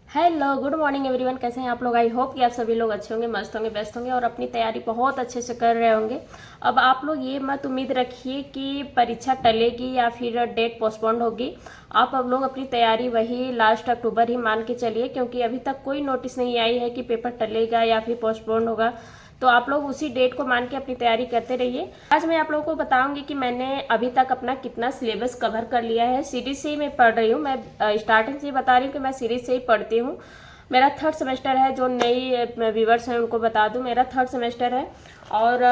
Hello, good morning everyone. कैसे हैं आप लोग? आई होप कि आप सभी लोग अच्छे होंगे, मस्त होंगे, बेस्ट होंगे और अपनी तैयारी बहुत अच्छे से कर रहे होंगे। अब आप लोग ये मत उम्मीद रखिए कि परीक्षा टलेगी या फिर डेट पोस्टपोन्ड होगी। आप अब लोग अपनी तैयारी वही लास्ट अक्टूबर ही मान के चलिए, क्योंकि अभी तक कोई नोटिस नहीं आई है कि पेपर टलेगा या फिर पोस्टपोन्ड होगा। तो आप लोग उसी डेट को मान के अपनी तैयारी करते रहिए। आज मैं आप लोगों को बताऊंगी कि मैंने अभी तक अपना कितना सिलेबस कवर कर लिया है। सीरीज से ही मैं पढ़ रही हूँ। मैं स्टार्टिंग से ही बता रही हूँ कि मैं सीरीज से ही पढ़ती हूँ। मेरा थर्ड सेमेस्टर है। जो नई व्यूवर्स हैं उनको बता दूँ, मेरा थर्ड सेमेस्टर है। और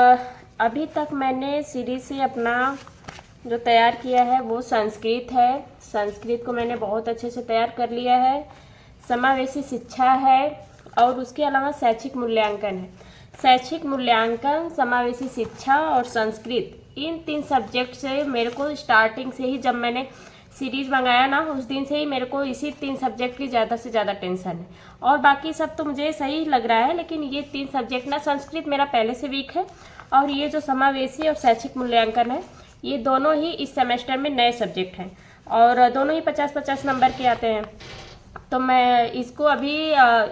अभी तक मैंने सीरीज से अपना जो तैयार किया है वो संस्कृत है। संस्कृत को मैंने बहुत अच्छे से तैयार कर लिया है। समावेशी शिक्षा है और उसके अलावा शैक्षिक मूल्यांकन है। शैक्षिक मूल्यांकन, समावेशी शिक्षा और संस्कृत, इन तीन सब्जेक्ट से मेरे को स्टार्टिंग से ही, जब मैंने सीरीज मंगाया ना, उस दिन से ही मेरे को इसी तीन सब्जेक्ट की ज़्यादा से ज़्यादा टेंशन है। और बाकी सब तो मुझे सही लग रहा है, लेकिन ये तीन सब्जेक्ट ना, संस्कृत मेरा पहले से वीक है और ये जो समावेशी और शैक्षिक मूल्यांकन है, ये दोनों ही इस सेमेस्टर में नए सब्जेक्ट हैं और दोनों ही 50-50 नंबर के आते हैं। तो मैं इसको अभी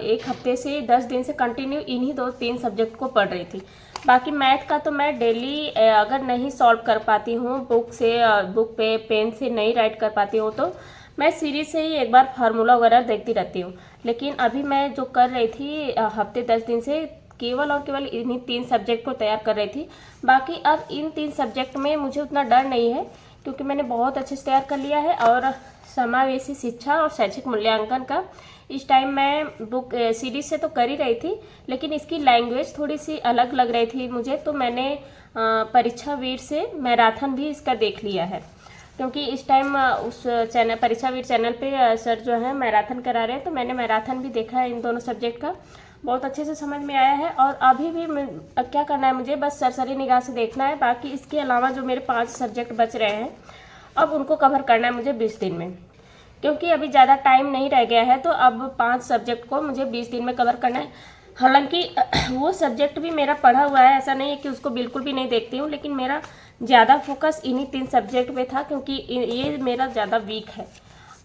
एक हफ्ते से 10 दिन से कंटिन्यू इन्हीं दो तीन सब्जेक्ट को पढ़ रही थी। बाकी मैथ का तो मैं डेली अगर नहीं सॉल्व कर पाती हूँ, बुक पे पेन से नहीं राइट कर पाती हूँ, तो मैं सीरीज से ही एक बार फार्मूला वगैरह देखती रहती हूँ। लेकिन अभी मैं जो कर रही थी हफ्ते 10 दिन से, केवल और केवल इन्हीं तीन सब्जेक्ट को तैयार कर रही थी। बाकी अब इन तीन सब्जेक्ट में मुझे उतना डर नहीं है, क्योंकि मैंने बहुत अच्छे से तैयार कर लिया है। और समावेशी शिक्षा और शैक्षिक मूल्यांकन का इस टाइम मैं बुक सीरीज से तो कर ही रही थी, लेकिन इसकी लैंग्वेज थोड़ी सी अलग लग रही थी मुझे, तो मैंने परीक्षा वीर से मैराथन भी इसका देख लिया है। क्योंकि इस टाइम उस चैनल, परीक्षा वीर चैनल पे सर जो है मैराथन करा रहे हैं, तो मैंने मैराथन भी देखा है इन दोनों सब्जेक्ट का। बहुत अच्छे से समझ में आया है। और अभी भी अब क्या करना है, मुझे बस सरसरी निगाह से देखना है। बाकी इसके अलावा जो मेरे 5 सब्जेक्ट बच रहे हैं, अब उनको कवर करना है मुझे 20 दिन में, क्योंकि अभी ज़्यादा टाइम नहीं रह गया है। तो अब 5 सब्जेक्ट को मुझे 20 दिन में कवर करना है। हालांकि वो सब्जेक्ट भी मेरा पढ़ा हुआ है, ऐसा नहीं है कि उसको बिल्कुल भी नहीं देखती हूँ, लेकिन मेरा ज़्यादा फोकस इन्हीं 3 सब्जेक्ट पे था, क्योंकि ये मेरा ज़्यादा वीक है,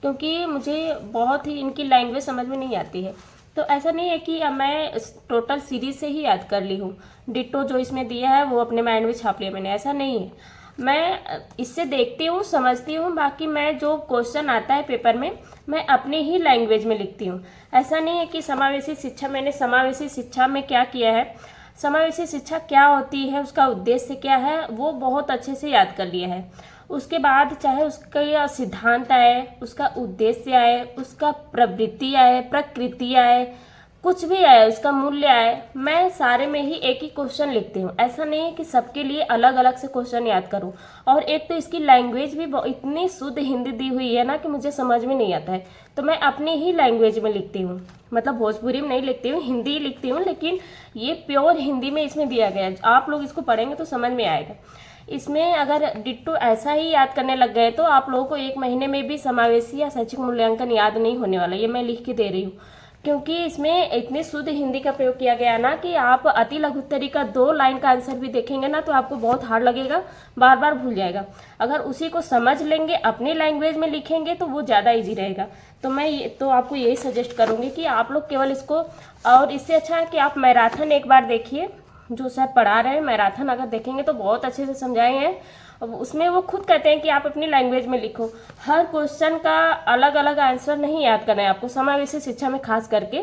क्योंकि मुझे बहुत ही इनकी लैंग्वेज समझ में नहीं आती है। तो ऐसा नहीं है कि मैं टोटल सीरीज से ही याद कर ली हूँ, डिट्टो जो इसमें दिया है वो अपने माइंड में छाप लिया मैंने, ऐसा नहीं है। मैं इससे देखती हूँ, समझती हूँ। बाकी मैं जो क्वेश्चन आता है पेपर में, मैं अपनी ही लैंग्वेज में लिखती हूँ। ऐसा नहीं है कि समावेशी शिक्षा, मैंने समावेशी शिक्षा में क्या किया है, समावेशी शिक्षा क्या होती है, उसका उद्देश्य क्या है, वो बहुत अच्छे से याद कर लिया है। उसके बाद चाहे उसका सिद्धांत आए, उसका उद्देश्य आए, उसका प्रवृत्ति आए, प्रकृति आए, कुछ भी आए, उसका मूल्य आए, मैं सारे में ही एक ही क्वेश्चन लिखती हूँ। ऐसा नहीं है कि सबके लिए अलग अलग से क्वेश्चन याद करूँ। और एक तो इसकी लैंग्वेज भी इतनी शुद्ध हिंदी दी हुई है ना कि मुझे समझ में नहीं आता है, तो मैं अपनी ही लैंग्वेज में लिखती हूँ। मतलब भोजपुरी में नहीं लिखती हूँ, हिंदी लिखती हूँ, लेकिन ये प्योर हिंदी में इसमें दिया गया है। आप लोग इसको पढ़ेंगे तो समझ में आएगा। इसमें अगर डिट्टो ऐसा ही याद करने लग गए तो आप लोगों को 1 महीने में भी समावेशी या शैक्षिक मूल्यांकन याद नहीं होने वाला, ये मैं लिख के दे रही हूँ। क्योंकि इसमें इतनी शुद्ध हिंदी का प्रयोग किया गया ना कि आप अति लघुत्तरी का 2 लाइन का आंसर भी देखेंगे ना तो आपको बहुत हार्ड लगेगा, बार बार भूल जाएगा। अगर उसी को समझ लेंगे, अपनी लैंग्वेज में लिखेंगे, तो वो ज़्यादा ईजी रहेगा। तो मैं तो आपको यही सजेस्ट करूँगी कि आप लोग केवल इसको, और इससे अच्छा है कि आप मैराथन एक बार देखिए, जो सर पढ़ा रहे हैं मैराथन अगर देखेंगे तो बहुत अच्छे से समझाए हैं। अब उसमें वो खुद कहते हैं कि आप अपनी लैंग्वेज में लिखो। हर क्वेश्चन का अलग अलग आंसर नहीं याद करना है आपको, समावेशी शिक्षा में खास करके,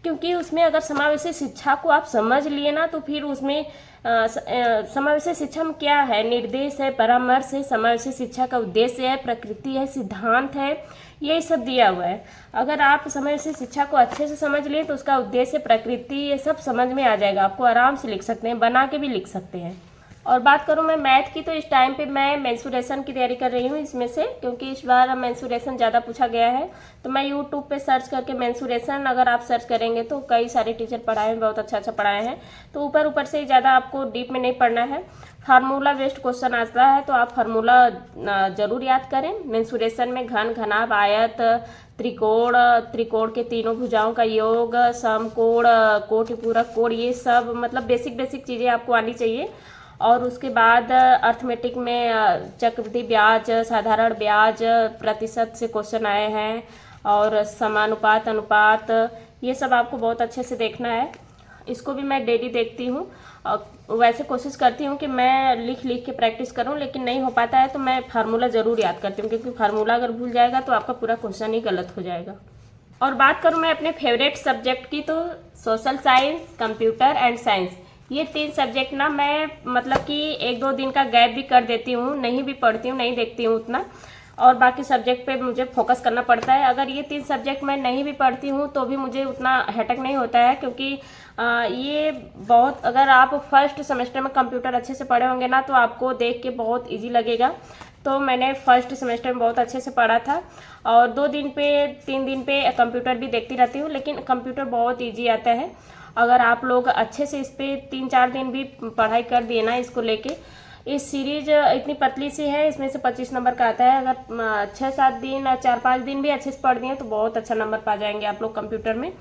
क्योंकि उसमें अगर समावेशी शिक्षा को आप समझ लिए ना तो फिर उसमें समावेशी शिक्षा में क्या है, निर्देश है, परामर्श है, समावेशी शिक्षा का उद्देश्य है, प्रकृति है, सिद्धांत है, यही सब दिया हुआ है। अगर आप समावेशी शिक्षा को अच्छे से समझ लिए तो उसका उद्देश्य, प्रकृति, ये सब समझ में आ जाएगा। आपको आराम से लिख सकते हैं, बना के भी लिख सकते हैं। और बात करूं मैं मैथ की, तो इस टाइम पे मैं मेंसुरेशन की तैयारी कर रही हूँ इसमें से, क्योंकि इस बार मेंसुरेशन ज़्यादा पूछा गया है। तो मैं यूट्यूब पे सर्च करके मेंसुरेशन, अगर आप सर्च करेंगे तो कई सारे टीचर पढ़ाए हैं, बहुत अच्छा पढ़ाए हैं। तो ऊपर ऊपर से ज़्यादा आपको डीप में नहीं पढ़ना है। फार्मूला बेस्ड क्वेश्चन आता है तो आप फार्मूला जरूर याद करें। मेंसुरेशन में घन, घनाभ, आयत, त्रिकोण, त्रिकोण के तीनों भुजाओं का योग, समकोण, कोटि पूरक कोण, ये सब मतलब बेसिक बेसिक चीज़ें आपको आनी चाहिए। और उसके बाद अर्थमेटिक में चक्रवृद्धि ब्याज, साधारण ब्याज, प्रतिशत से क्वेश्चन आए हैं। और समानुपात, अनुपात, ये सब आपको बहुत अच्छे से देखना है। इसको भी मैं डेली देखती हूँ। वैसे कोशिश करती हूँ कि मैं लिख लिख के प्रैक्टिस करूँ, लेकिन नहीं हो पाता है तो मैं फार्मूला ज़रूर याद करती हूँ, क्योंकि फार्मूला अगर भूल जाएगा तो आपका पूरा क्वेश्चन ही गलत हो जाएगा। और बात करूँ मैं अपने फेवरेट सब्जेक्ट की, तो social science, computer and science, ये 3 सब्जेक्ट ना मैं मतलब कि 1-2 दिन का गैप भी कर देती हूँ, नहीं भी पढ़ती हूँ, नहीं देखती हूँ उतना, और बाकी सब्जेक्ट पे मुझे फोकस करना पड़ता है। अगर ये 3 सब्जेक्ट मैं नहीं भी पढ़ती हूँ तो भी मुझे उतना हेटक नहीं होता है, क्योंकि ये बहुत, अगर आप फर्स्ट सेमेस्टर में कंप्यूटर अच्छे से पढ़े होंगे ना तो आपको देख के बहुत ईजी लगेगा। तो मैंने फर्स्ट सेमेस्टर में बहुत अच्छे से पढ़ा था, और 2 दिन पे 3 दिन पे कंप्यूटर भी देखती रहती हूँ, लेकिन कंप्यूटर बहुत ईजी आता है। अगर आप लोग अच्छे से इस पर 3-4 दिन भी पढ़ाई कर दिए ना इसको लेके, इस सीरीज इतनी पतली सी है, इसमें से 25 नंबर का आता है। अगर 6-7 दिन, 4-5 दिन भी अच्छे से पढ़ दिए तो बहुत अच्छा नंबर पा जाएंगे आप लोग कंप्यूटर में।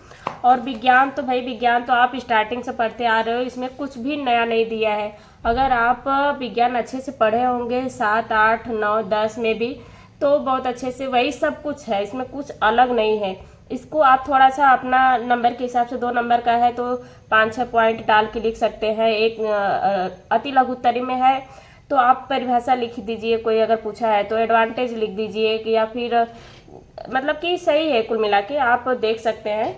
और विज्ञान तो भाई, विज्ञान तो आप स्टार्टिंग से पढ़ते आ रहे हो, इसमें कुछ भी नया नहीं दिया है। अगर आप विज्ञान अच्छे से पढ़े होंगे 7, 8, 9, 10 में भी, तो बहुत अच्छे से वही सब कुछ है, इसमें कुछ अलग नहीं है। इसको आप थोड़ा सा अपना नंबर के हिसाब से, 2 नंबर का है तो 5-6 पॉइंट डाल के लिख सकते हैं। एक अति लघुत्तरी में है तो आप परिभाषा लिख दीजिए, कोई अगर पूछा है तो एडवांटेज लिख दीजिए, कि या फिर मतलब कि सही है, कुल मिला के आप देख सकते हैं।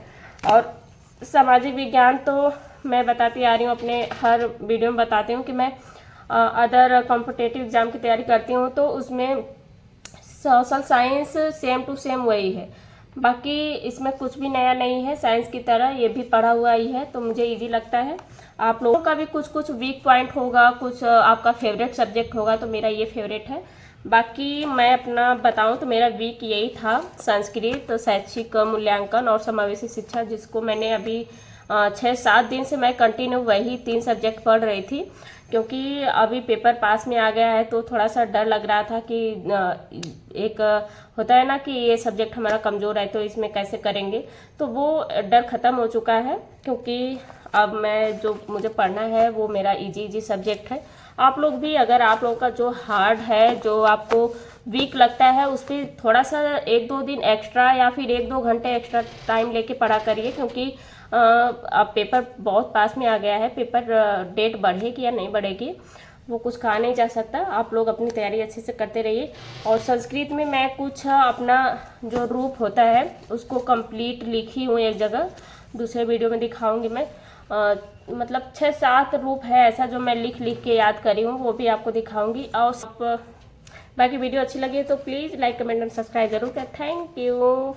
और सामाजिक विज्ञान तो मैं बताती आ रही हूँ, अपने हर वीडियो में बताती हूँ कि मैं अदर कॉम्पिटेटिव एग्जाम की तैयारी करती हूँ, तो उसमें social science same to same वही है, बाकी इसमें कुछ भी नया नहीं है। साइंस की तरह ये भी पढ़ा हुआ ही है, तो मुझे इजी लगता है। आप लोगों का भी कुछ कुछ वीक पॉइंट होगा, कुछ आपका फेवरेट सब्जेक्ट होगा, तो मेरा ये फेवरेट है। बाकी मैं अपना बताऊं तो मेरा वीक यही था, संस्कृत, शैक्षिक मूल्यांकन और समावेशी शिक्षा, जिसको मैंने अभी 6-7 दिन से मैं कंटिन्यू वही 3 सब्जेक्ट पढ़ रही थी, क्योंकि अभी पेपर पास में आ गया है तो थोड़ा सा डर लग रहा था कि एक होता है ना कि ये सब्जेक्ट हमारा कमज़ोर है तो इसमें कैसे करेंगे, तो वो डर ख़त्म हो चुका है, क्योंकि अब मैं जो मुझे पढ़ना है वो मेरा इजी सब्जेक्ट है। आप लोग भी, अगर आप लोगों का जो हार्ड है, जो आपको वीक लगता है, उस पर थोड़ा सा 1-2 दिन एक्स्ट्रा या फिर 1-2 घंटे एक्स्ट्रा टाइम लेके पढ़ा करिए, क्योंकि अब पेपर बहुत पास में आ गया है। पेपर डेट बढ़ेगी या नहीं बढ़ेगी वो कुछ कहा नहीं जा सकता। आप लोग अपनी तैयारी अच्छे से करते रहिए। और संस्कृत में मैं कुछ अपना जो रूप होता है उसको कंप्लीट लिखी हूँ एक जगह, दूसरे वीडियो में दिखाऊंगी मैं। मतलब 6-7 रूप है ऐसा जो मैं लिख लिख के याद करी हूँ, वो भी आपको दिखाऊंगी। और बाकी वीडियो अच्छी लगी तो please like, comment and subscribe जरूर करें। Thank you.